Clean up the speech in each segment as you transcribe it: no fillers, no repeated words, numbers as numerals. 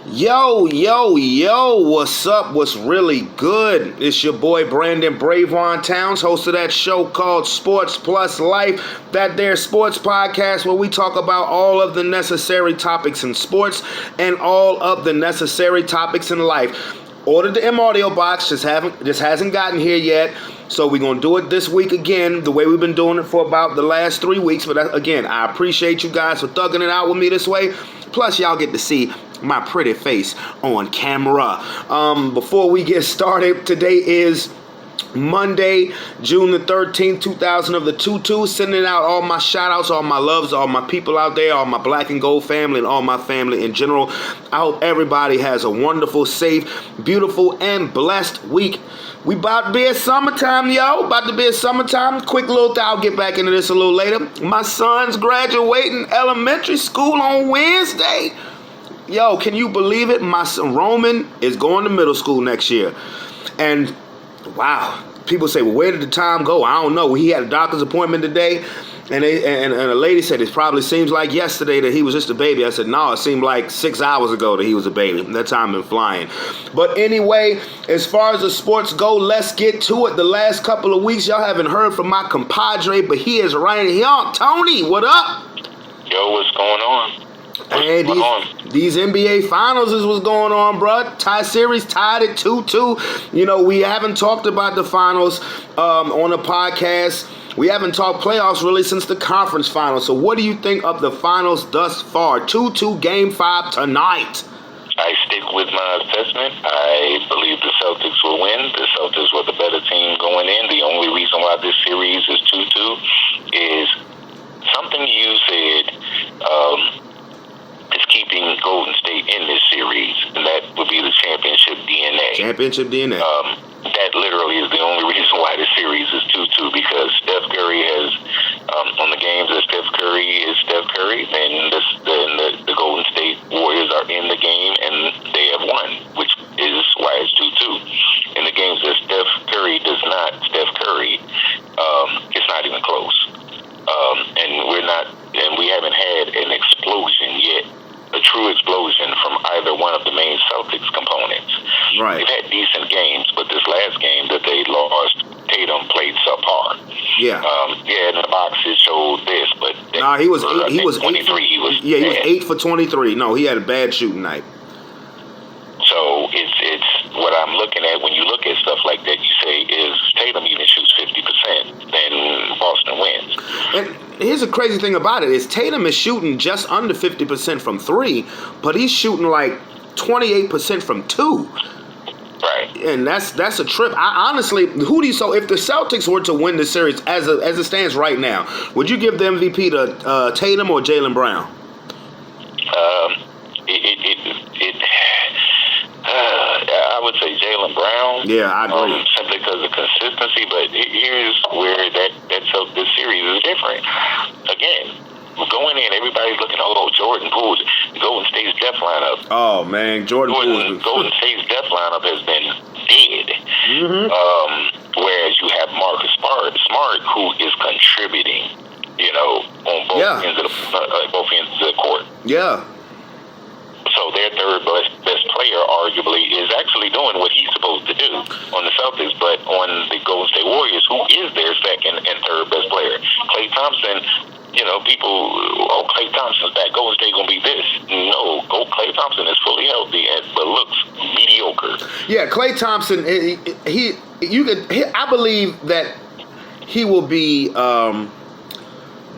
Yo, what's up? What's really good? It's your boy Brandon Bravon Towns, host of that show called Sports Plus Life, that there sports podcast where we talk about all of the necessary topics in sports and all of the necessary topics in life. Ordered the M audio box, just hasn't gotten here yet. So we're going to do it this week again, the way we've been doing it for about the last 3 weeks. But again, I appreciate you guys for thugging it out with me this way. Plus, y'all get to see my pretty face on camera. Before we get started, today is Monday, June the 13th, 2022. Sending out all my shout outs, all my loves, all my people out there, all my black and gold family, and all my family in general. I hope everybody has a wonderful, safe, beautiful, and blessed week. We about to be at summertime, yo. About to be at summertime. Quick little thing, I'll get back into this a little later. My son's graduating elementary school on Wednesday. Yo, can you believe it? My son Roman is going to middle school next year. And wow, people say, well, where did the time go? I don't know. He had a doctor's appointment today, and a lady said it probably seems like yesterday that he was just a baby. I said, no, it seemed like 6 hours ago that he was a baby. That time been flying. But anyway, as far as the sports go, let's get to it. The last couple of weeks, y'all haven't heard from my compadre, but he is right here. Tony, what up? Yo, what's going on? Hey, these NBA Finals is what's going on, bro. Tie series tied at 2-2. You know, we haven't talked about the finals on the podcast. We haven't talked playoffs really since the conference finals. So what do you think of the finals thus far? 2-2 Game 5 tonight. I stick with my assessment. I believe the Celtics will win. The Celtics were the better team going in. The only reason why this series is 2-2 is something you said is keeping Golden State in this series, and that would be the championship DNA. Championship DNA. That literally is the only reason why the series is 2-2, because Steph Curry has, on the games that Steph Curry is Steph Curry, then the Golden State Warriors are in the game, and they have won, which is why it's 2-2. In the games that Steph Curry does not Steph Curry, it's not even close. And we haven't had an explosion yet, a true explosion from either one of the main Celtics components. Right. They've had decent games, but this last game that they lost, Tatum played subpar. Yeah. In the box it showed this, but he was 23. He was 8 for 23. No, he had a bad shooting night. So it's what I'm looking at when you look at stuff like that. You say, if Tatum even shoots 50%, then Boston wins. And here's the crazy thing about it is Tatum is shooting just under 50% from 3, but he's shooting like 28% from 2. Right. And that's a trip. I honestly, so if the Celtics were to win the series as it stands right now, would you give the MVP to Tatum or Jaylen Brown? I would say Jaylen Brown. Yeah, I agree. Simply because of consistency, but here's where this series is different. Again, going in, everybody's looking, Jordan Poole, Golden State's depth lineup. Oh, man, Golden State's depth lineup has been dead. Mm-hmm. Whereas you have Marcus Smart, who is contributing, on both ends of the court. Yeah. So their third best player, arguably, is actually doing what he's supposed to do on the Celtics, but on the Golden State Warriors, who is their second and third best player. Klay Thompson, Klay Thompson's back. Golden State gonna be this. No, Klay Thompson is fully healthy, but looks mediocre. Yeah, Klay Thompson, I believe that he will be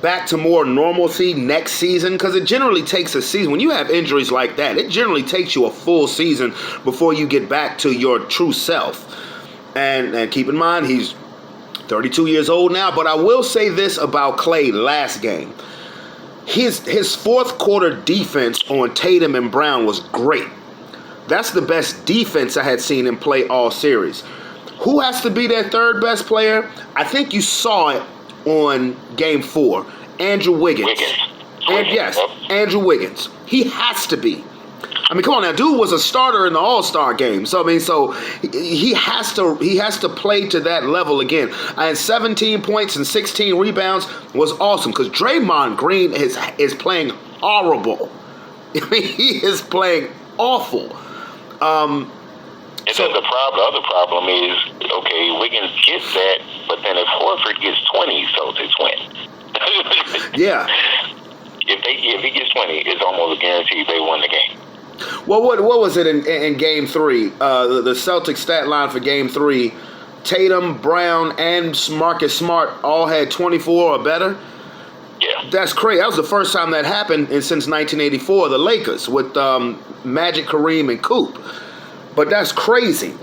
back to more normalcy next season, because it generally takes a season. When you have injuries like that, it generally takes you a full season before you get back to your true self. And keep in mind, he's 32 years old now, but I will say this about Klay last game. His fourth quarter defense on Tatum and Brown was great. That's the best defense I had seen him play all series. Who has to be their third best player? I think you saw it on Game 4. Andrew Wiggins. Andrew Wiggins. He has to be. I mean, come on now, dude was a starter in the All-Star game. So he has to play to that level again. And 17 points and 16 rebounds was awesome, because Draymond Green is playing horrible. I mean, he is playing awful. And then the other problem is, okay, Wiggins gets that, but then if Horford gets 20, Celtics win. Yeah. If he gets 20, it's almost a guarantee they won the game. Well, what was it in Game 3? The Celtics stat line for Game 3, Tatum, Brown, and Marcus Smart all had 24 or better. Yeah. That's crazy. That was the first time that happened since 1984, the Lakers, with Magic, Kareem, and Coop. But that's crazy.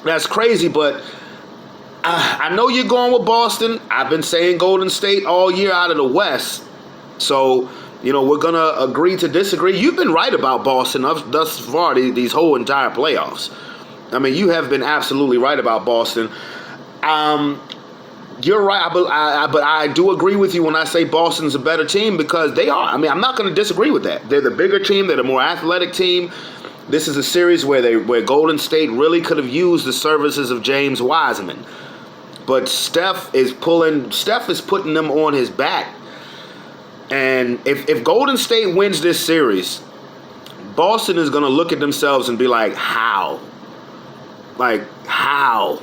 That's crazy, but I know you're going with Boston. I've been saying Golden State all year out of the West. So, we're going to agree to disagree. You've been right about Boston thus far, these whole entire playoffs. I mean, you have been absolutely right about Boston. You're right, but I do agree with you when I say Boston's a better team because they are. I mean, I'm not going to disagree with that. They're the bigger team. They're the more athletic team. This is a series where Golden State really could have used the services of James Wiseman. But Steph is putting them on his back. And if Golden State wins this series, Boston is going to look at themselves and be like, how? Like, how?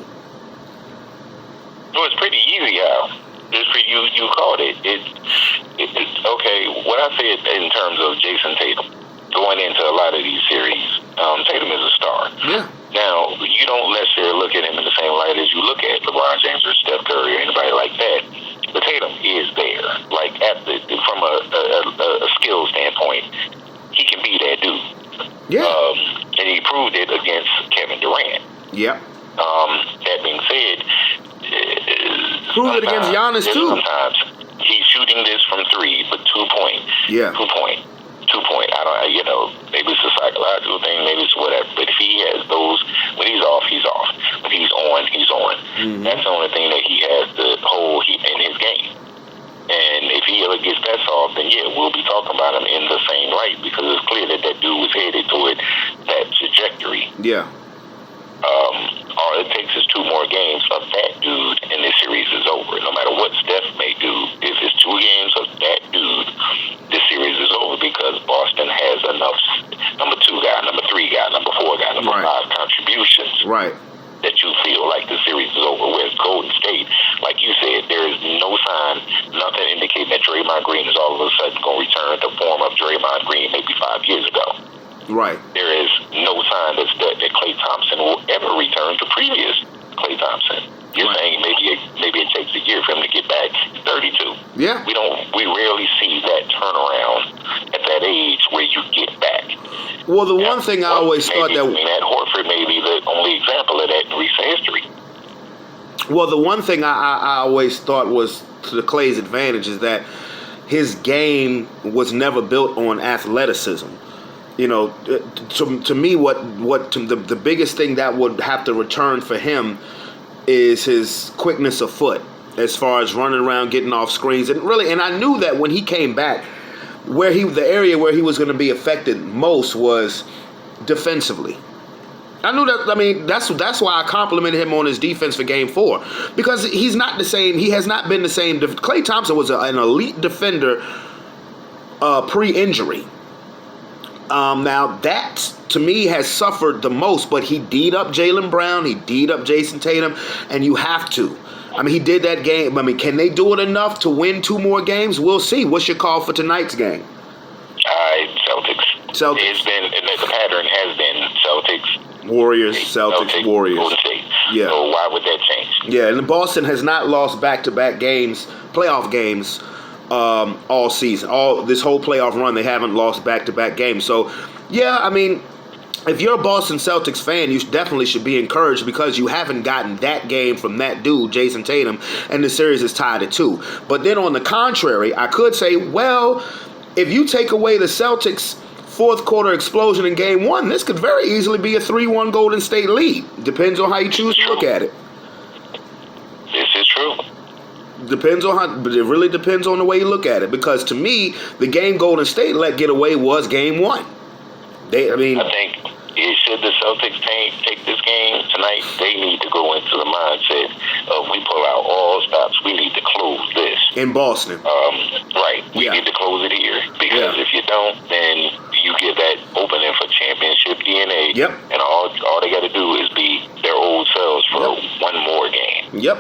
Well, it's pretty easy, Al. You called it. It's okay. What I said in terms of Jason Tatum, going into a lot of these series, Tatum is a star. Yeah. Now, you don't necessarily look at him in the same light as you look at LeBron James or Steph Curry or anybody like that. But Tatum is there. Like, from a skill standpoint, he can be that dude. Yeah. And he proved it against Kevin Durant. Yep. That being said, proved it against Giannis, too. Sometimes he's shooting this from 3, but 2 point. Yeah. 2 point. I don't, maybe it's a psychological thing, maybe it's whatever. But if he has those, when he's off, he's off. When he's on, he's on. Mm-hmm. That's the only thing that he has to hold in his game. And if he ever gets that solved, then yeah, we'll be talking about him in the same light because it's clear that dude was headed toward that trajectory. Yeah. All it takes is 2 more games of that dude, and this series is over. No matter what Steph may do, if it's 2 games of that dude, this series is over because Boston has enough number 2 guy, number 3 guy, number 4 guy, number 5 contributions. Right. That you feel like the series is over with. Golden State, like you said, there is no sign, nothing indicating that Draymond Green is all of a sudden going to return to the form of Draymond Green maybe 5 years ago. Right. There is no sign that Klay Thompson will ever return to previous Klay Thompson. You're saying maybe it takes a year for him to get back 32. Yeah. We rarely see that turnaround at that age where you get back. Well, the one thing I always thought that Horford may be the only example of that in recent history. Well, the one thing I always thought was to the Klay's advantage is that his game was never built on athleticism. To me, the biggest thing that would have to return for him is his quickness of foot, as far as running around, getting off screens, and I knew that when he came back, the area where he was going to be affected most was defensively. I knew that. I mean, that's why I complimented him on his defense for Game 4, because he's not the same. He has not been the same. Klay Thompson was an elite defender pre-injury. Now that to me has suffered the most, but he D'd up Jaylen Brown, he D'd up Jason Tatum, and you have to. I mean, he did that game. I mean, can they do it enough to win 2 more games? We'll see. What's your call for tonight's game? Celtics. It's been, the pattern has been Celtics. Warriors, Celtics, Warriors. Golden State. Yeah. So why would that change? Yeah, and Boston has not lost back-to-back games, playoff games, all season. This whole playoff run, they haven't lost back-to-back games. So, yeah, I mean, if you're a Boston Celtics fan, you definitely should be encouraged because you haven't gotten that game from that dude, Jason Tatum, and the series is tied at 2. But then on the contrary, I could say, well, if you take away the Celtics' fourth quarter explosion in Game 1, this could very easily be a 3-1 Golden State lead. Depends on how you choose to look at it. This is true. But it really depends on the way you look at it. Because to me, the game Golden State let get away was Game 1. I think should the Celtics take this game tonight, they need to go into the mindset of we pull out all stops. We need to close this in Boston. Right. We need to close it here because if you don't, then you get that opening for championship Yep. And all they got to do is be their old selves for one more game. Yep.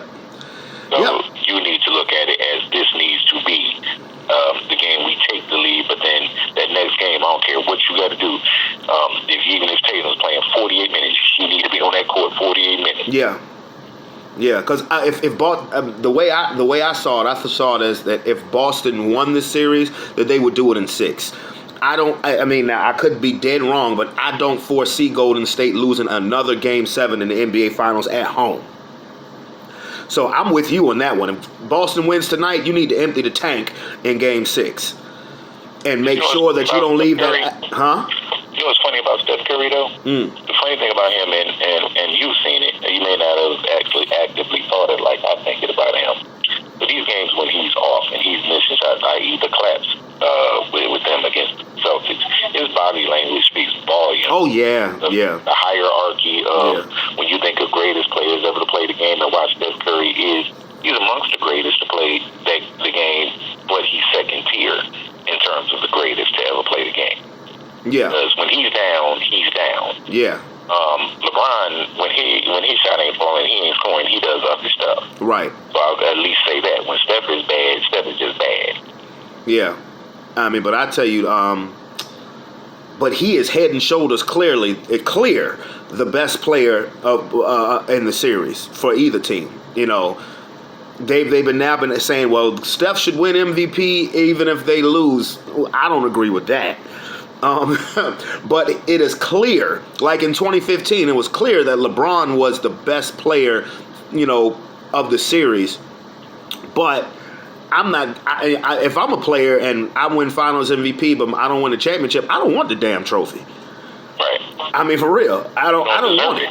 So you need to look at it as this needs to be the game we take the lead, but then that next game, I don't care what you got to do. Even if Tatum's playing 48 minutes, you need to be on that court 48 minutes. Yeah. Yeah, because the way I saw it, I saw it as that if Boston won this series, that they would do it in 6. I mean, now I could be dead wrong, but I don't foresee Golden State losing another Game 7 in the NBA Finals at home. So I'm with you on that one. If Boston wins tonight, you need to empty the tank in Game 6 and make sure that you don't leave that. Huh? You know what's funny about Steph Curry, though? The funny thing about him, and you've seen it, you may not have actually actively thought it like I think it about him, but these games when he's off and he's missing shots, i.e. the claps with them against the Celtics, his body language speaks volumes. Oh, yeah, The hierarchy of when you think of greatest players ever to play the game, and watch Steph Curry he's amongst the greatest to play the game, but he's second tier in terms of the greatest to ever play the game. Yeah. Because when he's down, he's down. Yeah. LeBron, when his shot ain't falling, he ain't scoring, he does other stuff. Right. So I'll at least say that. When Steph is bad, Steph is just bad. Yeah. I mean, but I tell you, but he is head and shoulders clear the best player of in the series for either team. You know, they've been saying, well, Steph should win MVP even if they lose. I don't agree with that. But it is clear, like in 2015, it was clear that LeBron was the best player, you know, of the series. But I'm not. If I'm a player and I win Finals MVP, but I don't win the championship, I don't want the damn trophy. Right. I mean, for real, I don't want it.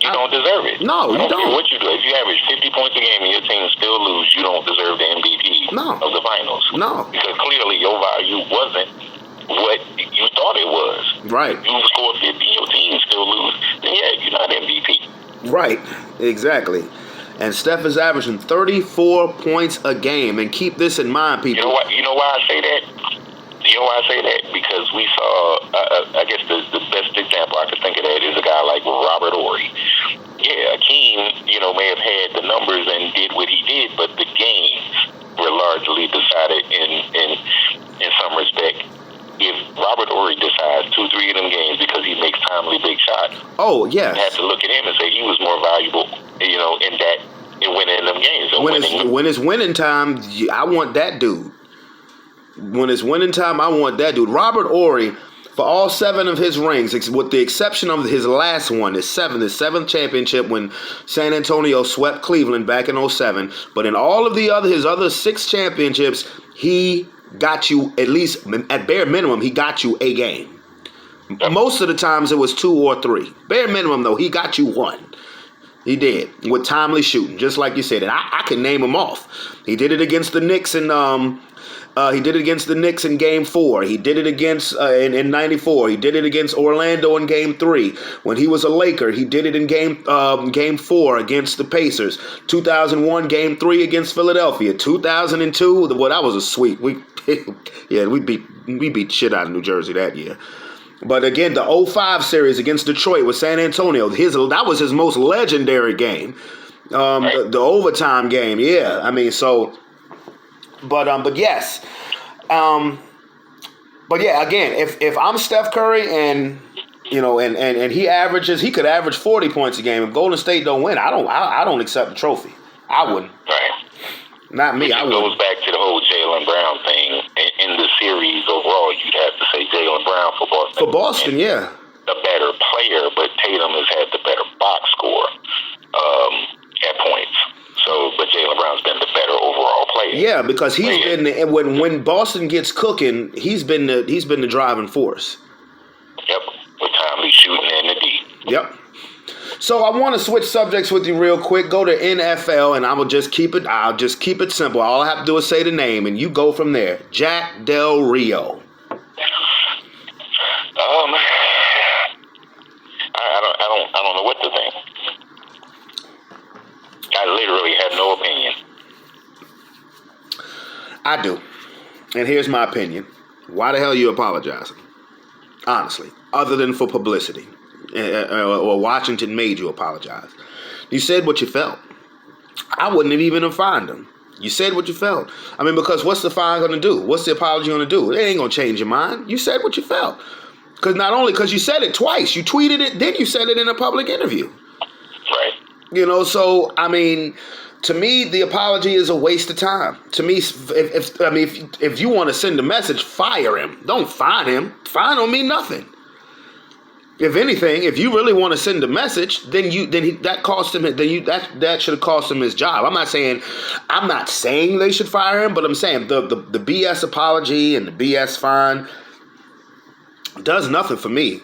You don't deserve it. No, you I don't don't. care what you do. If you average 50 points a game and your team still lose, you don't deserve the MVP of the finals. No. Because clearly your value wasn't what you thought it was. Right. If you score 50 and your team still lose, then yeah, you're not MVP. Right. Exactly. And Steph is averaging 34 points a game. And keep this in mind, people. You know why I say that? You know why I say that? Because we saw, I guess the best example I could think of that is a guy like Robert Horry. Yeah, Akeem, may have had the numbers and did what he did, but the games were largely decided in some respect. If Robert Horry decides 2-3 of them games because he makes timely big shots, you have to look at him and say he was more valuable, in winning them games. When it's winning time, I want that dude. When it's winning time, I want that dude. Robert Horry, for all 7 of his rings, with the exception of his last one, his seventh championship when San Antonio swept Cleveland back in 2007. But in all of his other 6 championships, he got you, at least at bare minimum, he got you a game. Most of the times it was 2 or 3. Bare minimum, though, he got you 1. He did, with timely shooting, just like you said. And I can name him off. He did it against the Knicks in Game 4. He did it against in '94. He did it against Orlando in Game 3. When he was a Laker, he did it in Game 4 against the Pacers. 2001 Game 3 against Philadelphia. 2002, well, that was a sweep. We beat shit out of New Jersey that year. But again, the 2005 series against Detroit with San Antonio, that was his most legendary game. The overtime game, yeah. I mean, so. But yes, but yeah. Again, if I'm Steph Curry and and he could average 40 points a game. If Golden State don't win, I don't accept the trophy. I wouldn't. Right. Not me. It goes back to the whole Jaylen Brown thing. In the series overall, you'd have to say Jaylen Brown for Boston. For Boston, yeah. The better player, but Tatum has had the better box score at points. So, but Jaylen Brown's been the better overall player. Yeah, because he's been when Boston gets cooking, he's been the driving force. Yep, with timely shooting and the D. Yep. So I want to switch subjects with you real quick. Go to NFL, and I'll just keep it simple. All I have to do is say the name, and you go from there. Jack Del Rio. I don't know what to think. I literally have no opinion. I do. And here's my opinion. Why the hell are you apologizing? honestly, other than for publicity, or Washington made you apologize. You said what you felt. I wouldn't have even fined him. You said what you felt. I mean, because what's the fine going to do? What's the apology going to do? It ain't going to change your mind. You said what you felt. Because not only, because you said it twice, you tweeted it, then you said it in a public interview. Right. You know, so, I mean, to me, the apology is a waste of time. To me, if you want to send a message, fire him. Don't fine him. Fine don't mean nothing. If anything, if you really want to send a message, that should have cost him his job. I'm not saying they should fire him, but I'm saying the BS apology and the BS fine does nothing for me.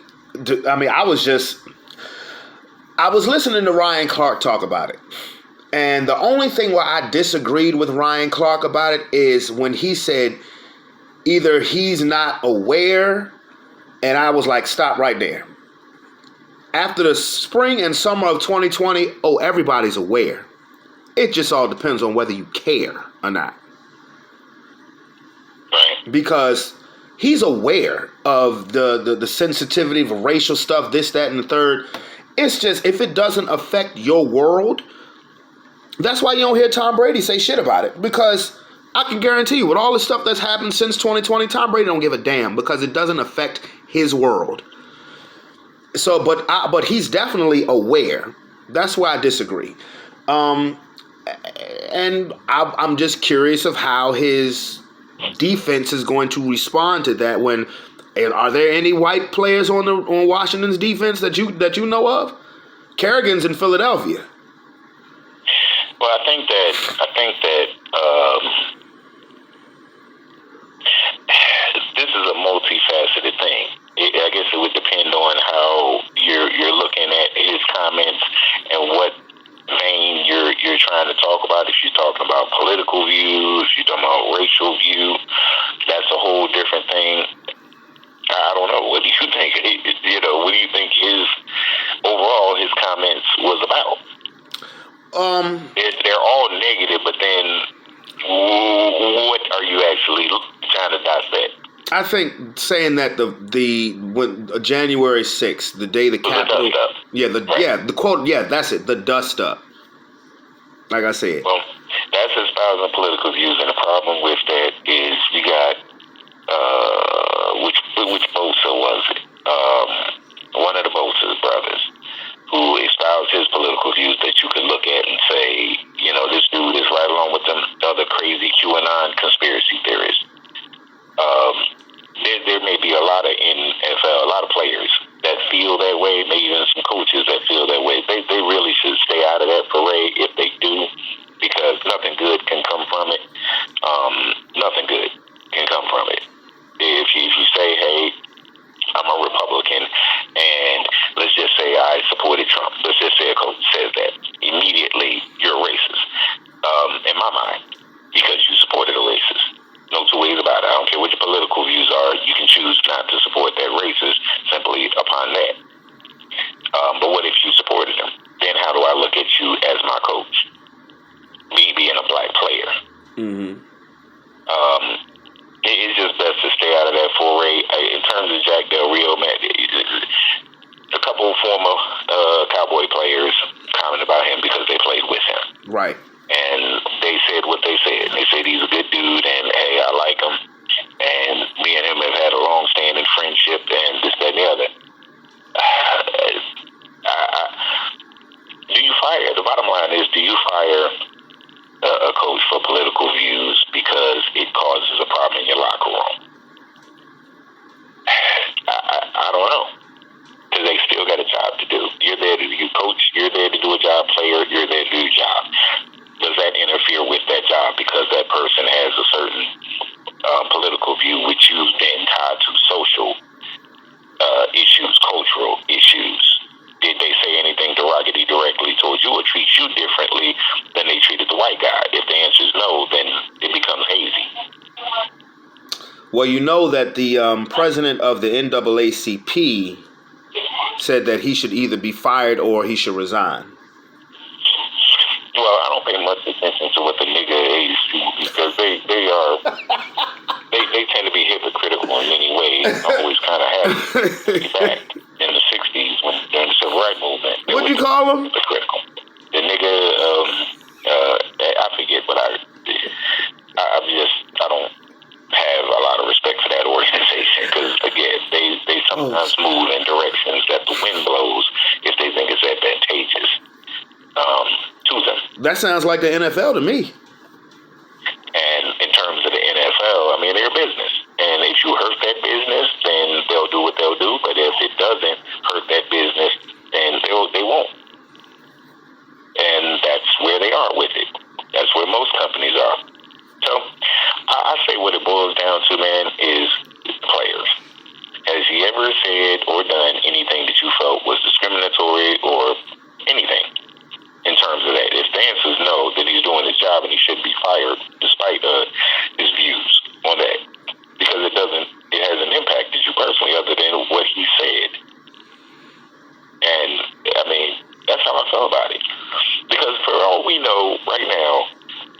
I mean, I was listening to Ryan Clark talk about it. And the only thing where I disagreed with Ryan Clark about it is when he said either he's not aware, and I was like, stop right there. After the spring and summer of 2020, everybody's aware. It just all depends on whether you care or not. Right. Because he's aware of the sensitivity of racial stuff, this, that, and the third. It's just, if it doesn't affect your world, that's why you don't hear Tom Brady say shit about it. Because I can guarantee you, with all the stuff that's happened since 2020, Tom Brady don't give a damn because it doesn't affect his world. So, but he's definitely aware. That's why I disagree. And I'm just curious of how his defense is going to respond to that. And are there any white players on Washington's defense that you know of? Kerrigan's in Philadelphia. Well, I think that this is a multifaceted thing. I guess it would depend on how you're looking at his comments and what vein you're trying to talk about. If you're talking about political views, you're talking about racial view, that's a whole different thing. I don't know. What do you think? What do you think his comments was about? They're all negative, but then what are you actually trying to dissect? I think saying that when January 6th, the day the Capitol, the quote, that's it, the dust up. Like I said. Well, that's espousing political views, and the problem with that is you got which Bosa was it? One of the Bosa brothers who espoused his political views that you could look at and say, this dude is right along with them other crazy QAnon conspiracy theorists. There may be a lot of a lot of players that feel that way, maybe even some coaches that feel that way. They really should stay out of that parade if they do, because nothing good can come from it. Nothing good can come from it. If you say, hey, I'm a Republican, and let's just say I supported Trump. Let's just say a coach says that. Immediately, you're a racist. In my mind, because you supported a racist. No two ways about it. I don't care what your political views are. You can choose not to support that racist simply upon that. But what if you supported him? Then how do I look at you as my coach? Me being a black player. Mm-hmm. It's just best to stay out of that foray. In terms of Jack Del Rio, man, a couple former Cowboy players commented about him because they played with him. Right. And they said what they said. They said he's a good dude, and hey, I like him. And me and him have had a long-standing friendship, and this, that, and the other. Do you fire? The bottom line is, do you fire a coach for political views because it causes a problem in your locker room? I don't know. Because they still got a job to do. You're there to do coach. You're there to do a job. Player, you're there to do your job. Does that interfere with that job because that person has a certain political view, which you've then tied to social issues, cultural issues? Did they say anything derogatory directly towards you or treat you differently than they treated the white guy? If the answer is no, then it becomes hazy. Well, you know that the president of the NAACP said that he should either be fired or he should resign. Well, I don't pay much attention to what the nigga is because they are they tend to be hypocritical in many ways. Always kind of had it back in the 60s during the civil rights movement. What'd you call him? Hypocritical. The nigga, I forget, but I don't have a lot of respect for that organization because, again, they sometimes move in directions that the wind blows if they think it's advantageous to them. That sounds like the NFL to me. And in terms of the NFL, I mean, they're a business. And if you hurt that business, then they'll do what they'll do. But if it doesn't hurt that business, then they won't. And that's where they are with it. That's where most companies are. So I say what it boils down to, man, is players. Has he ever said or done anything that you felt was discriminatory or anything in terms of that? If the answer is no, then he's doing his job and he should be fired despite his views on that. Because it hasn't impacted you personally other than what he said. And, I mean, that's how I feel about it. Because for all we know right now,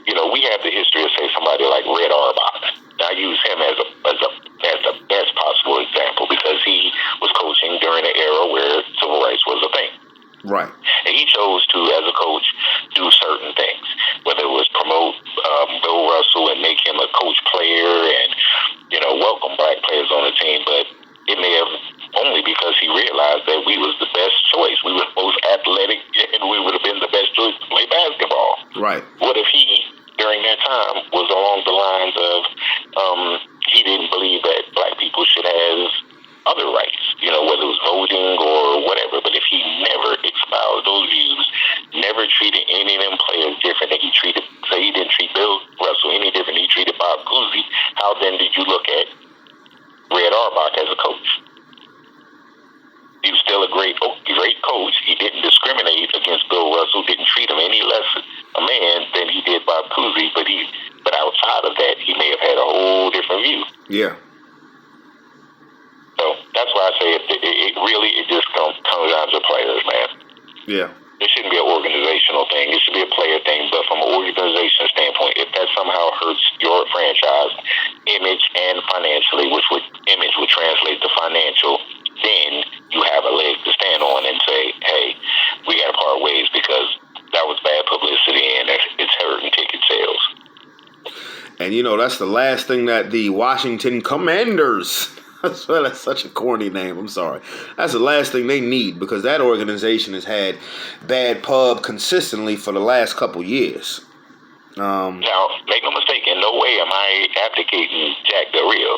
you know, we have the history of, say, somebody like Red Auerbach. I use him as the best possible example because he was coaching during an era where civil rights was a thing. Right. And he chose to, as a coach, do certain things, whether it was promote Bill Russell and make him a coach player and, you know, welcome black players on the team. But it may have only because he realized that we was the best choice. We were most athletic and we would have been the best choice to play basketball. Right. What if he, during that time, was along the lines of he didn't believe that black people should have other rights, you know, whether it was voting or whatever. But if he never espoused those views, never treated any of them players different than he treated, say he didn't treat Bill Russell any different than he treated Bob Cousy, how then did you look at Red Auerbach as a coach? He was still a great coach. He didn't discriminate against Bill Russell, didn't treat him any less a man than he did Bob Cousy, but outside of that, he may have had a whole different view. Yeah. So that's why I say it just comes down to players, man. Yeah. It shouldn't be an organizational thing. It should be a player thing. But from an organization standpoint, if that somehow hurts your franchise image and financially, which image would translate to financial, then you have a leg to stand on and say, hey, we got to part ways because that was bad publicity and it's hurting ticket sales. And, you know, that's the last thing that the Washington Commanders, that's such a corny name, I'm sorry. That's the last thing they need because that organization has had bad pub consistently for the last couple years. Now, make no mistake, in no way am I abdicating Jack Del Rio.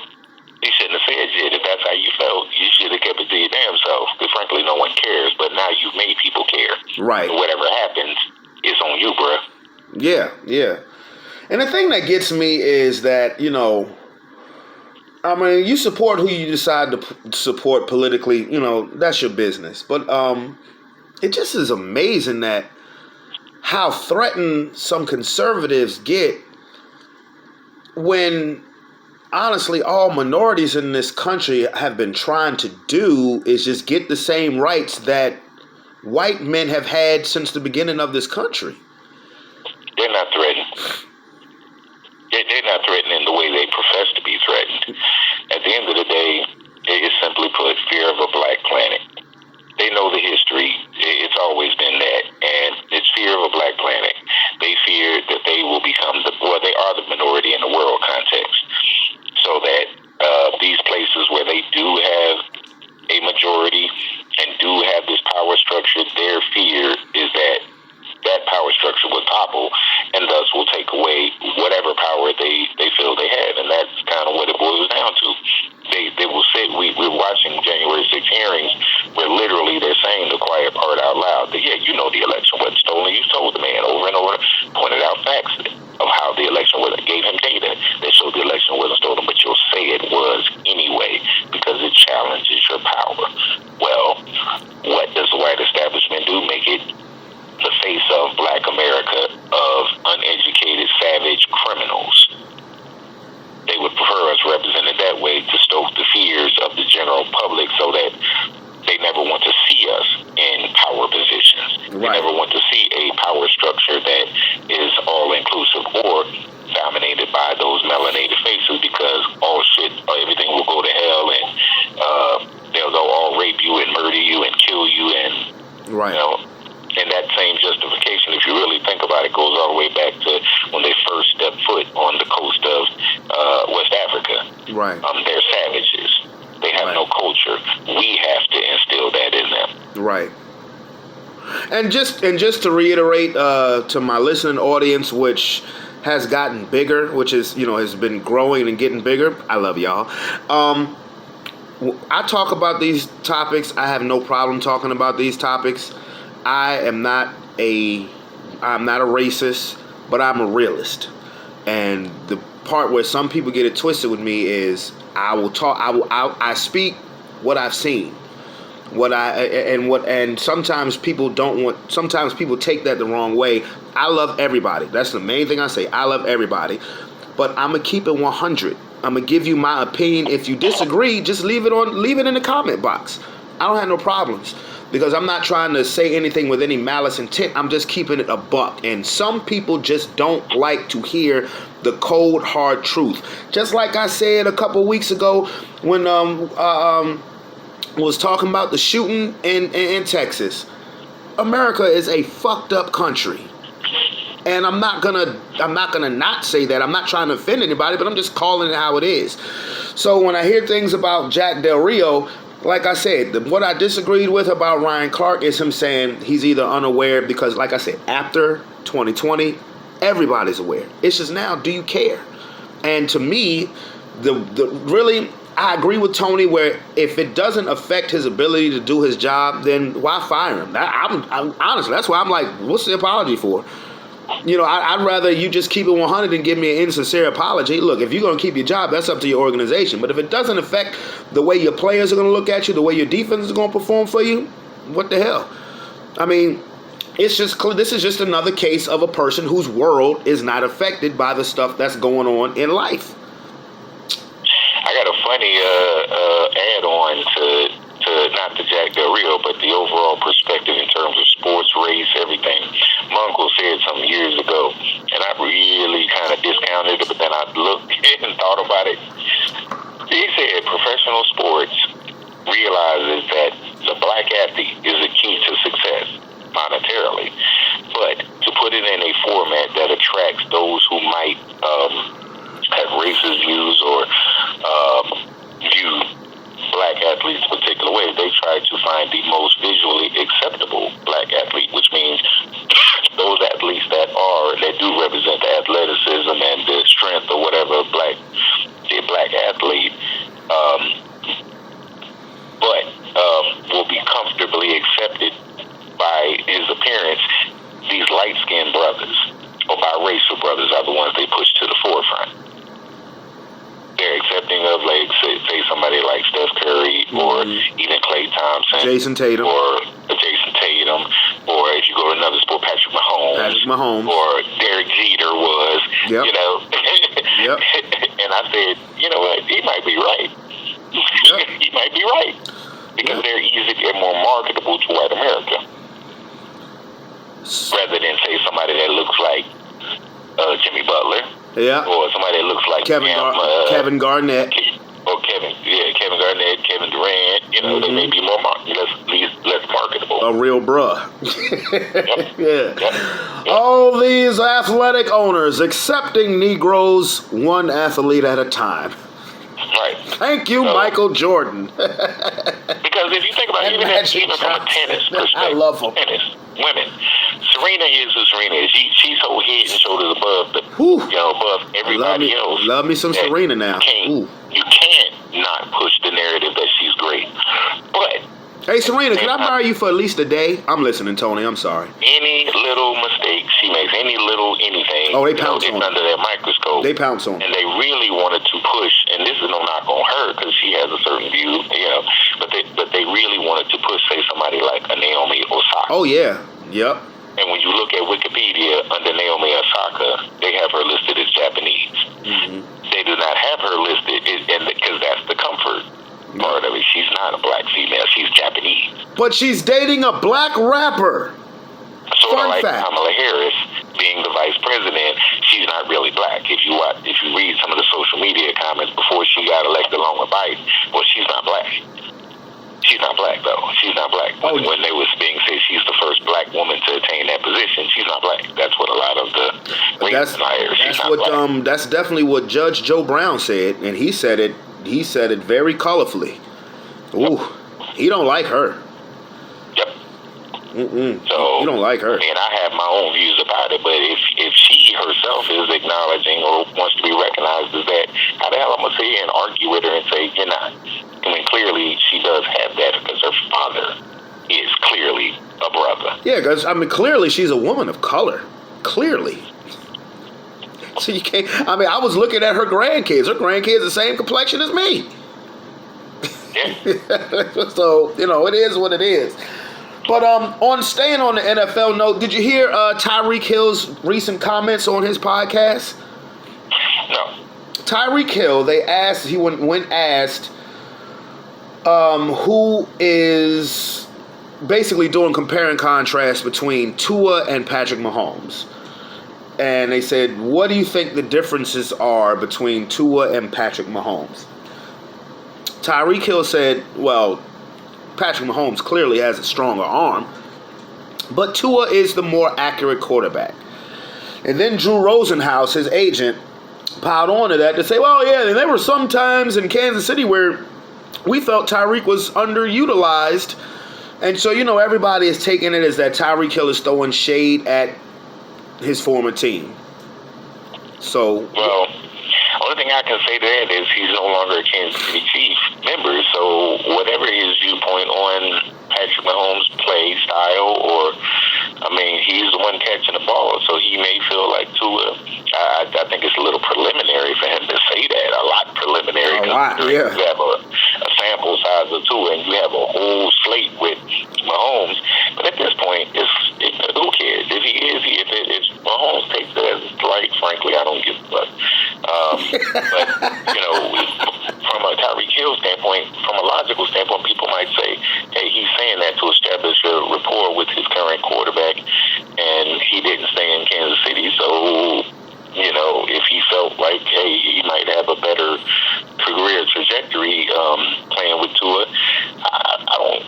He shouldn't have said shit. If that's how you felt, you should have kept it to your damn self. Because frankly, no one cares. But now you've made people care. Right. And whatever happens, it's on you, bruh. Yeah, yeah. And the thing that gets me is that, you know, I mean, you support who you decide to support politically. You know, that's your business. But it just is amazing that how threatened some conservatives get when, honestly, all minorities in this country have been trying to do is just get the same rights that white men have had since the beginning of this country. They're not threatened. They're not threatened in the way they profess to be threatened. At the end of the day, it's simply put, fear of a black planet. They know the history. It's always been that. And it's fear of a black planet. They fear that they will become they are the minority in the world context. So that these places where they do have a majority and do have this power structure, their fear is that that power structure will topple and thus will take away whatever power they feel they have. And that's kind of what it boils down to. They will say, we're watching January 6th hearings where literally they're saying the quiet part out loud that, yeah, you know the election wasn't stolen. You told the man over and over, pointed out facts of how the election was, gave him data that showed the election wasn't stolen, but you'll say it was anyway because it challenges your power. Well, what does the white establishment do? Make it the face of black America of uneducated, savage criminals. They would prefer us represented that way to stoke the fears of the general public so that they never want to see us in power positions. Right. They never want to see a power structure that is all-inclusive or dominated by those melanated faces because culture. We have to instill that in them. Right. And just to reiterate to my listening audience, which has gotten bigger, which is, has been growing and getting bigger. I love y'all. I talk about these topics. I have no problem talking about these topics. I'm not a racist, but I'm a realist. And the part where some people get it twisted with me is I speak what I've seen. And sometimes people sometimes people take that the wrong way. I love everybody. That's the main thing I say. I love everybody. But I'm going to keep it 100. I'm going to give you my opinion. If you disagree, just leave it in the comment box. I don't have no problems, because I'm not trying to say anything with any malice intent. I'm just keeping it a buck. And some people just don't like to hear the cold, hard truth. Just like I said a couple weeks ago when was talking about the shooting in Texas. America is a fucked up country. And I'm not gonna not say that. I'm not trying to offend anybody, but I'm just calling it how it is. So when I hear things about Jack Del Rio, like I said, what I disagreed with about Ryan Clark is him saying he's either unaware, because like I said, after 2020, everybody's aware. It's just now, do you care? And to me, really, I agree with Tony where if it doesn't affect his ability to do his job, then why fire him? I'm honestly, that's why I'm like, what's the apology for? I'd rather you just keep it 100 and give me an insincere apology. Look, if you're going to keep your job, that's up to your organization. But if it doesn't affect the way your players are going to look at you, the way your defense is going to perform for you, what the hell? I mean, this is just another case of a person whose world is not affected by the stuff that's going on in life. I got a funny add-on to not the Jack Del Rio, but the overall perspective in terms of sports, race, everything. My uncle said some years ago, and I really kind of discounted it, but then I looked and thought about it. He said professional sports realizes that the black athlete is the key to success monetarily, but to put it in a format that attracts those who might have racist views or view black athletes a particular way, they try to find the most visually acceptable black athlete, which means those athletes that do represent the athleticism and the strength or whatever black athlete, but will be comfortably accepted by his appearance. These light-skinned brothers or biracial brothers are the ones they push to the forefront. They're accepting of, like, say somebody like Steph Curry or even Klay Thompson. Jason Tatum. Or if you go to another sport, Patrick Mahomes. Or Derek Jeter was, Yep. Yep. And I said, you know what, he might be right. Yep. He might be right. Because they're easy and more marketable to white America. Rather than, say, somebody that looks like Jimmy Butler. Yeah. Or somebody that looks like Kevin Garnett. Or Kevin Garnett, Kevin Durant. They may be more less marketable. A real bruh. Yep. All these athletic owners accepting Negroes one athlete at a time. Right. Thank you, Michael Jordan. Because if you think about it, even from a tennis perspective, I love him. Tennis, women. Serena is who Serena is. She's so head and shoulders above above everybody else. Love me some Serena now. You can't not push the narrative that she's great. But hey, Serena, can I borrow you for at least a day? I'm listening, Tony. I'm sorry. Any little mistake she makes, any little anything, they pounce on it's under their microscope. They pounce on. And they really wanted to push, and this is no knock on her because she has a certain view, but they really wanted to push, say, somebody like a Naomi Osaka. Oh, yeah. Yep. And when you look at Wikipedia, under Naomi Osaka, they have her listed as Japanese. Mm-hmm. They do not have her listed, because that's the comfort part of it. She's not a black female. She's Japanese. But she's dating a black rapper. Sort of like Kamala Harris being the vice president. She's not really black. If you read some of the social media comments before she got elected along with Biden, well, she's not black. She's not black, though. She's not black. When they was being said she's the first black woman to attain that position, she's not black. That's what a lot of the that's definitely what Judge Joe Brown said, and he said it very colorfully. Ooh, he don't like her. Yep. So you don't like her. And I have my own views about it, but if she herself is acknowledging or wants to be recognized as that, how the hell I'm gonna sit here and argue with her and say you're not? I mean, clearly she does have that because her father is clearly a brother. Yeah, because I mean, clearly she's a woman of color. Clearly. So you can't. I mean, I was looking at her grandkids. Her grandkids the same complexion as me. Yeah. So it is what it is. But on staying on the NFL note, did you hear Tyreek Hill's recent comments on his podcast? No. Tyreek Hill, when asked who is basically doing compare and contrast between Tua and Patrick Mahomes. And they said, what do you think the differences are between Tua and Patrick Mahomes? Tyreek Hill said, well, Patrick Mahomes clearly has a stronger arm, but Tua is the more accurate quarterback. And then Drew Rosenhaus, his agent, piled on to that to say, well, yeah, there were some times in Kansas City where we felt Tyreek was underutilized. And so, everybody is taking it as that Tyreek Hill is throwing shade at his former team. So, well, only thing I can say to that is he's no longer a Kansas City Chief member. So whatever his viewpoint on Patrick Mahomes' play style, he's the one catching the ball. So he may feel like Tua. I think it's a little preliminary for him to say that. A lot preliminary. A lot, yeah. You have a sample size of Tua, and you have a whole slate with Mahomes. But at this point, who cares? If he is, if Mahomes takes it as light, frankly, I don't give a fuck. But, from a Tyreek Hill standpoint, from a logical standpoint, people might say, hey, he's saying that to establish a rapport with his current quarterback, and he didn't stay in Kansas City. So, if he felt like, hey, he might have a better career trajectory playing with Tua, I don't.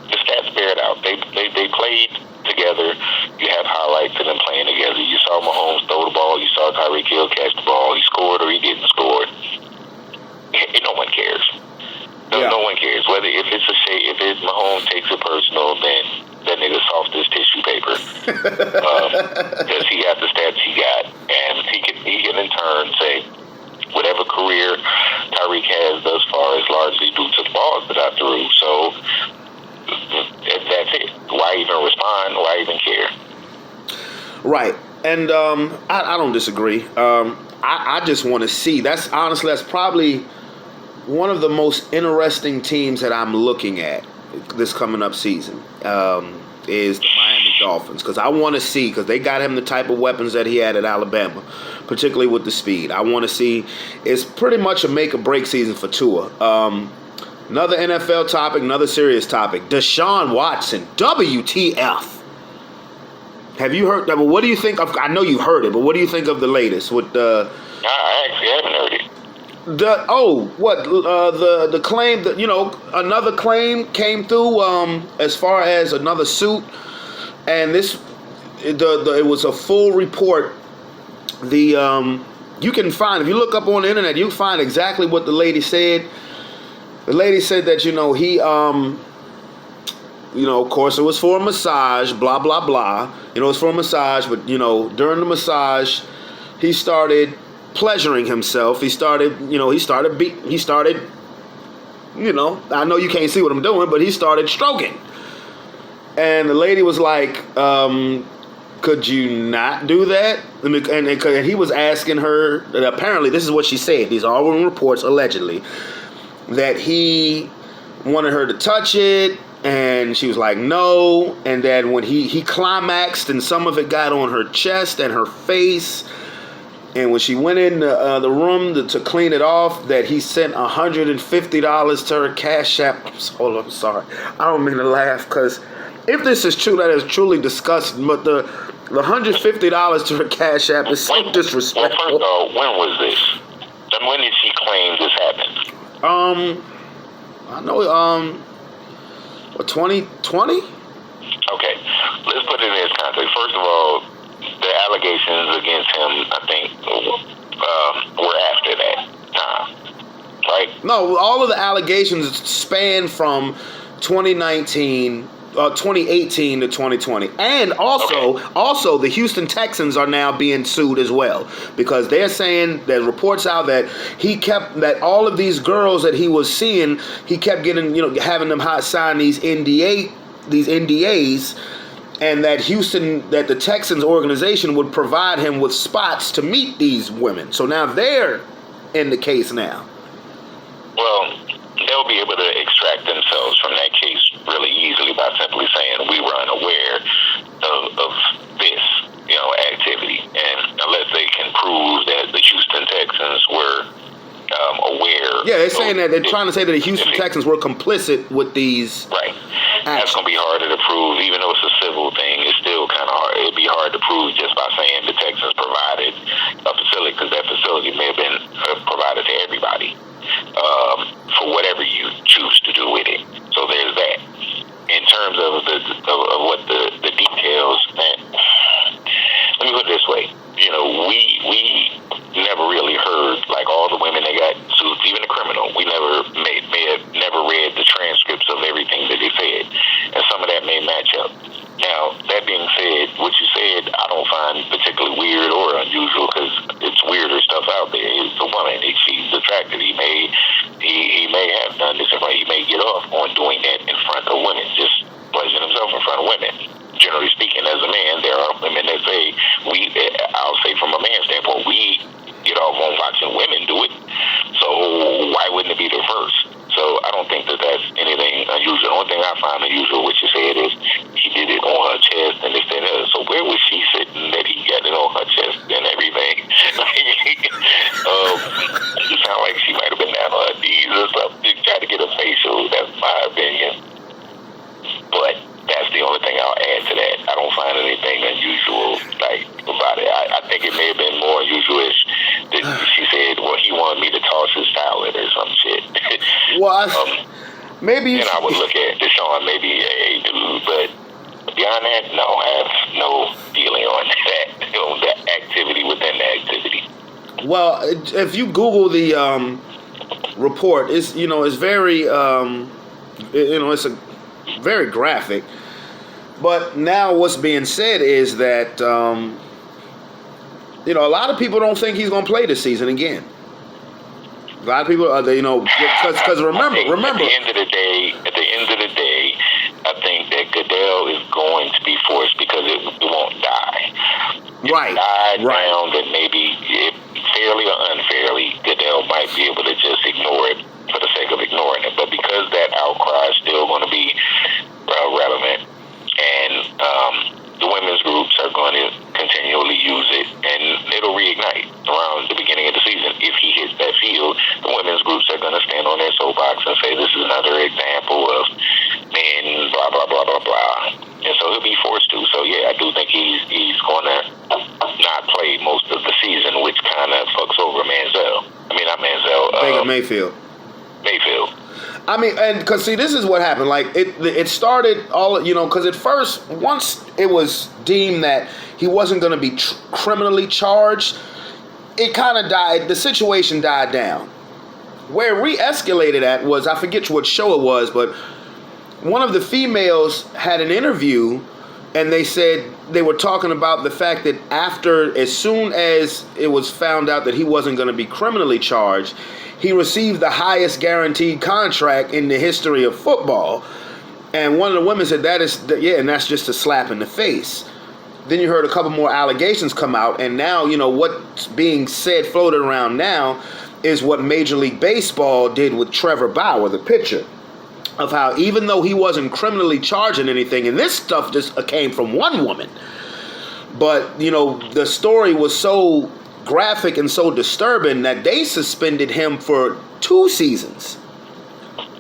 The stats bear it out. They played together. You have highlights of them playing together. You saw Mahomes throw the ball. You saw Tyreek Hill catch the ball. He scored or he didn't score. No one cares. No one cares. Whether if it's Mahomes takes it personal, then that nigga soft as tissue paper. Because he got the stats he got, and he can in turn say whatever career Tyreek has thus far is largely due to the balls that I threw. So that's it. Why even respond? Why even care? Right. And I don't disagree. I just want to see. That's probably one of the most interesting teams that I'm looking at this coming up season is the Miami Dolphins. Because I want to see, because they got him the type of weapons that he had at Alabama, particularly with the speed. I want to see. It's pretty much a make or break season for Tua. Another NFL topic, another serious topic. Deshaun Watson, WTF. Have you heard that? What do you think of? I know you heard it, but what do you think of the latest with the? I actually haven't heard it. The claim that another claim came through as far as another suit, and it was a full report. You can find, if you look up on the internet, you can find exactly what the lady said. The lady said that he of course it was for a massage, blah blah blah. It's for a massage, but during the massage, he started pleasuring himself. I know you can't see what I'm doing, but he started stroking. And the lady was like, could you not do that? And he was asking her, and apparently this is what she said. These are all reports, allegedly, that he wanted her to touch it, and she was like, no. And then when he climaxed, and some of it got on her chest and her face. And when she went in the room to clean it off, that he sent $150 to her Cash App. I'm sorry. I don't mean to laugh, because if this is true, that is truly disgusting. But the $150 to her Cash App is so disrespectful. Well, first of all, when was this? And when did she claim this happened? I know, 2020? Okay, let's put it in this context. First of all, the allegations against him, I think, were after that time. right? No, all of the allegations span from 2019, 2018 to 2020, and also the Houston Texans are now being sued as well because they're saying there's reports out that that all of these girls that he was seeing, he kept getting, having them sign these NDAs. And that the Texans organization would provide him with spots to meet these women. So now they're in the case now. Well, they'll be able to extract themselves from that case really easily by simply saying we were unaware of this, activity. And unless they can prove that the Houston Texans were aware. Yeah, they're saying that they're trying to say that the Houston Texans were complicit with these. Right. That's going to be harder to prove, even though it's a civil thing. It's still kind of hard. It'd be hard to prove just by saying the Texans provided a facility, because that facility may have been provided to everybody for whatever you choose to do with it. So there's that. In terms of what the details, let me put it this way. We never really heard, like, all the women that got sued, even the criminal. We may have never read the transcripts of everything that they said, and some of that may match up. Now, that being said, what you said I don't find particularly weird or unusual, because it's weirder stuff out there. It's a woman. She's attractive. He may have done this, he may get off on doing that in front of women, just pleasuring himself in front of women. Generally speaking, as a man, there are women that say, I'll say from a man's standpoint, we get off on watching women do it. So why wouldn't it be the reverse? So I don't think that that's anything unusual. The only thing I find unusual, what you said, is he did it on her chest and this and that. So where was she sitting that he got it on her chest and everything? It sounds like she might have been down on her knees or something. Try to get a facial. That's my opinion. But that's the only thing I'll add to that. I don't find anything unusual about it. I think it may have been more unusual that she said, well, he wanted me to toss his salad or some shit. Well, maybe. Then I would look at Deshaun maybe a dude, but beyond that, no, I have no feeling on that, that activity within the activity. Well, if you Google the report, it's very it's a very graphic. But now what's being said is that a lot of people don't think he's going to play this season again. A lot of people, because remember. At the end of the day, I think that Goodell is going to be forced because it won't die. If it died down, then maybe fairly or unfairly, Goodell might be able to just ignore it for the sake of ignoring it. But because that outcry is still going to be relevant, and the women's groups are going to continually use it, and it'll reignite around the beginning of the season. If he hits that field, the women's groups are going to stand on their soapbox and say, this is another example of men, blah, blah, blah, blah, blah. And so he'll be forced to. So, yeah, I do think he's going to not play most of the season, which kind of fucks over Manziel. I mean, not Manziel. Baker Mayfield. I mean, and because, see, this is what happened. Like, it started all, because at first, once it was deemed that he wasn't going to be criminally charged, it kind of died. The situation died down. Where it re-escalated at was, I forget what show it was, but one of the females had an interview, and they said they were talking about the fact that as soon as it was found out that he wasn't going to be criminally charged, he received the highest guaranteed contract in the history of football. And one of the women said, and that's just a slap in the face. Then you heard a couple more allegations come out, and now, what's being said, floated around now, is what Major League Baseball did with Trevor Bauer, the pitcher, of how even though he wasn't criminally charging anything, and this stuff just came from one woman, but, the story was so graphic and so disturbing that they suspended him for 2 seasons.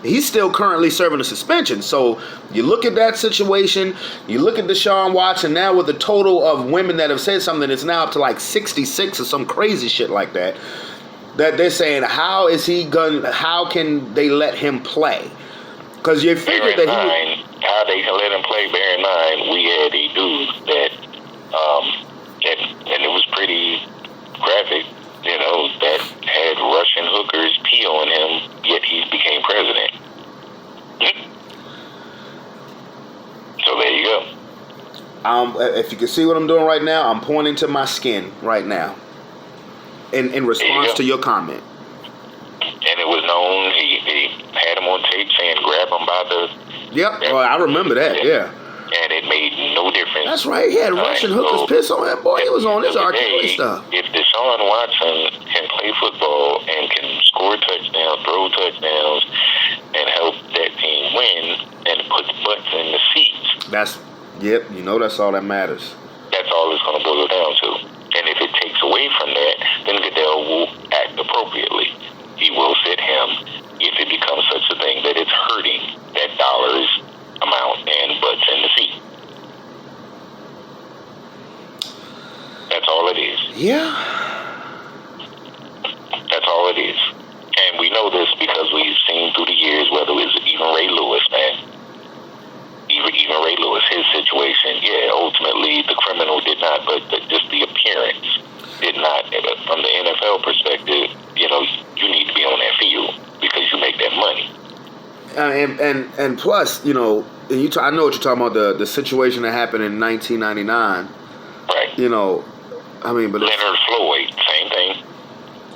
He's still currently serving a suspension. So you look at that situation, you look at Deshaun Watson now with the total of women that have said something, it's now up to like 66 or some crazy shit like that, that they're saying, how can they let him play? Because you figured that how they can let him play, bear in mind, we had a dude that and it was pretty graphic, that had Russian hookers on him, yet he became president. So there you go. If you can see what I'm doing right now, I'm pointing to my skin right now. In response to your comment. And it was known, he had him on tape saying grab him by the... Yep, well, I remember that, yeah. And it made no difference. That's right, he had Russian hookers piss on him. Boy, he was on this R. Kelly stuff. If Deshaun Watson can play football and can score touchdowns, throw touchdowns, and help that team win and put butts in the seats... Yep, you know that's all that matters. That's all it's going to boil down to. And if it takes away from that, then Goodell will act appropriately. He will sit him if it becomes such a thing that it's hurting that dollars amount and butts in the seat. That's all it is. Yeah. That's all it is. And we know this because we've seen through the years, whether it was even Ray Lewis, man. Even Ray Lewis, his situation, ultimately the criminal did not, but just the appearance did not. From the NFL perspective, you need to be on that field because you make that money. And plus, I know what you're talking about, the situation that happened in 1999. Right. But Leonard Floyd, same thing.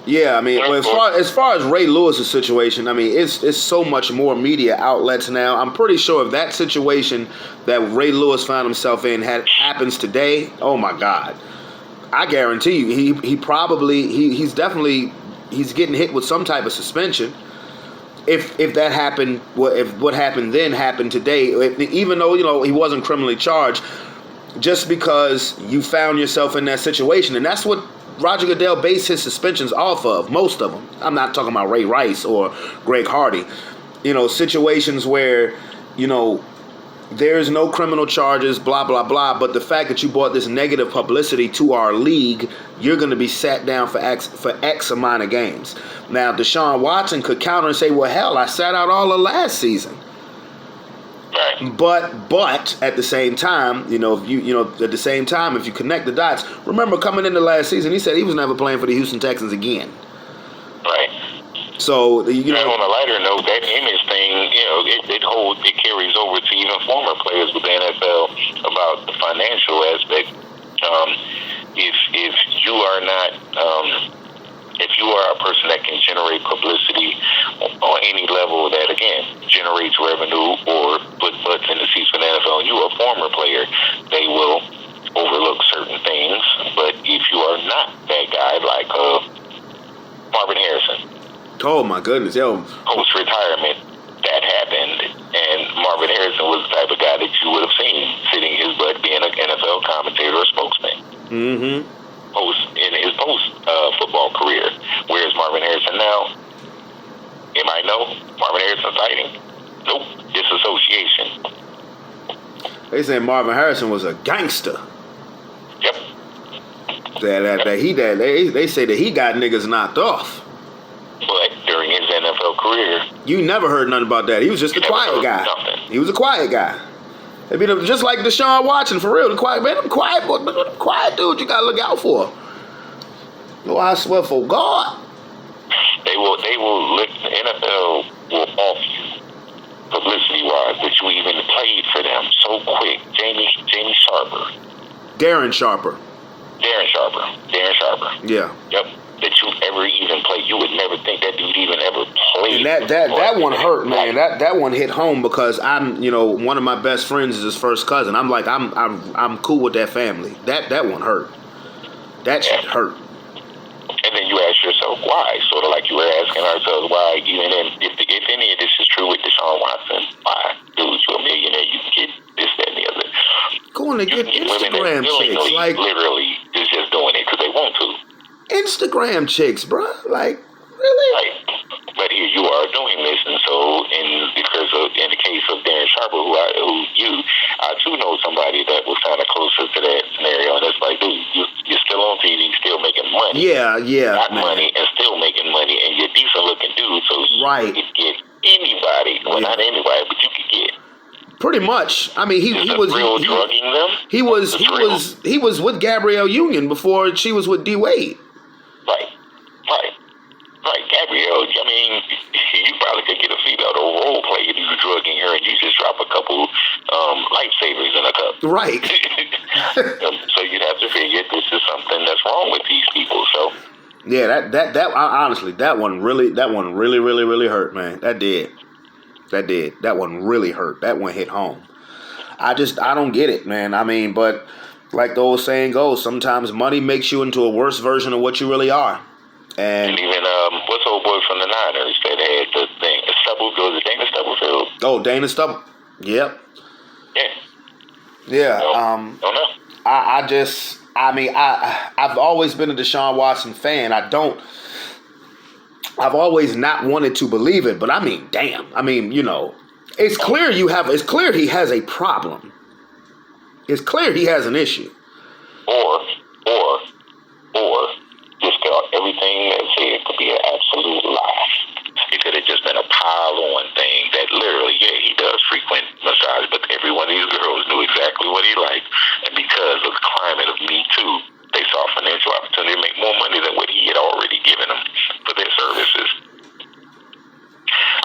Yeah, as far as Ray Lewis's situation, it's so much more media outlets now. I'm pretty sure if that situation that Ray Lewis found himself in happens today, oh my God, I guarantee you, he's definitely getting hit with some type of suspension. If that happened, if what happened then happened today, even though he wasn't criminally charged, just because you found yourself in that situation, and that's what Roger Goodell based his suspensions off of, most of them. I'm not talking about Ray Rice or Greg Hardy. Situations where, there's no criminal charges, blah, blah, blah, but the fact that you brought this negative publicity to our league, you're going to be sat down for X amount of games. Now, Deshaun Watson could counter and say, well, hell, I sat out all of last season. But at the same time, if you connect the dots, remember coming into last season, he said he was never playing for the Houston Texans again. Right. So on a lighter note, that image thing, it carries over to even former players with the NFL about the financial aspect. If you are not. If you are a person that can generate publicity on any level that, again, generates revenue or put butts in the seats for the NFL, and you are a former player, they will overlook certain things. But if you are not that guy, like Marvin Harrison. Oh, my goodness. Post-retirement, that happened. And Marvin Harrison was the type of guy that you would have seen sitting his butt being an NFL commentator or spokesman. Mm-hmm. In his post-football career. Where's Marvin Harrison now? Anybody know? Marvin Harrison sighting? Nope. Disassociation. They say Marvin Harrison was a gangster. Yep. They say that he got niggas knocked off. But during his NFL career, you never heard nothing about that. He was just a quiet guy. Nothing. He was a quiet guy. It'd be just like Deshaun Watson, for real. The quiet man, them quiet dude you gotta look out for. I swear for God. They will look, the NFL will off you publicity wise that you even played for them so quick. Jamie Sharper. Darren Sharper. Yeah. Yep. That you ever even played. You would never think that dude even ever played. And that one hurt, man. That one hit home because I'm, one of my best friends is his first cousin. I'm like, I'm cool with that family. That one hurt. That shit hurt. And then you ask yourself why. Sort of like you were asking ourselves why. Even if any of this is true with Deshaun Watson, why? Dude, you're a millionaire. You can get this, that, and the other. Going to get Instagram chicks, like literally is just doing it because they want to. Instagram chicks, bro. Like, really? Right. But here you are doing this, and so in the case of Darren Sharper, I too know somebody that was kind of closer to that scenario, and it's like, dude, you're still on TV, still making money. Yeah, not man. money and still making money, and you're a decent looking dude, so right. You could get anybody, well, not anybody, but you could get. Pretty much. I mean, he was drugging them. He was with Gabrielle Union before she was with D Wade. Right. Gabrielle, I mean, lifesavers in a cup. Right. So you'd have to figure this is something that's wrong with these people. So Yeah, that honestly, that one really really hurt, man. That did. That one really hurt. That one hit home. I don't get it, man. I mean, but like the old saying goes, sometimes money makes you into a worse version of what you really are. And even what's old boy from the Niners that had the thing? Was it Dana Stubblefield? Oh, Dana Stubb. Yep. Yeah. Yeah. Don't know. I've always been a Deshaun Watson fan. I've always not wanted to believe it, but I mean, damn. I mean, you know, it's clear it's clear he has a problem. It's clear he has an issue. Or just got everything that said could be an absolute lie. It could have just been a pile-on thing that literally, yeah, he does frequent massage, but every one of these girls knew exactly what he liked. And because of the climate of Me Too, they saw financial opportunity to make more money than what he had already given them for their services.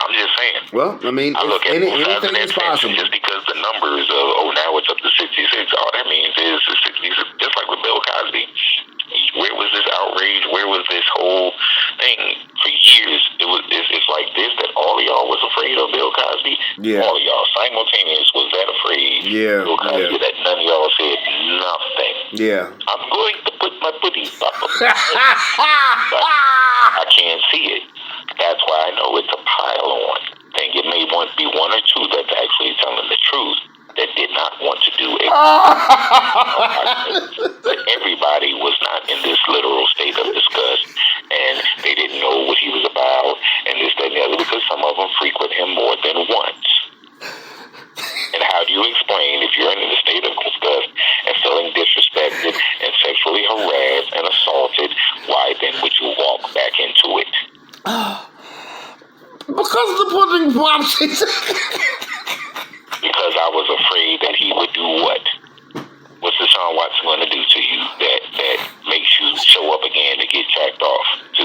I'm just saying. Well, I mean, anything is possible. Just because the numbers of, now it's up to 66, all that means is 66, just like with Bill Cosby. Where was this outrage? Where was this whole thing? For years, it's like this, that all of y'all was afraid of Bill Cosby. Yeah. All of y'all simultaneous was that afraid. Yeah. Bill Cosby, that none of y'all said nothing. Yeah. I'm going to put my footy up. I can't see it. That's why I know it's a pile-on thing. It may be one or two that's actually telling the truth that did not want to do it. But everybody was not in this literal state of disgust, and they didn't know what he was about, and this, that, and the other, because some of them frequent him more than once. And how do you explain if you're in a state of disgust and feeling disrespected and sexually harassed and assaulted, why then would you walk back into it? Because of the pudding boxes. Because I was afraid that he would do what? What's Deshaun Watson going to do to you that makes you show up again to get jacked off to?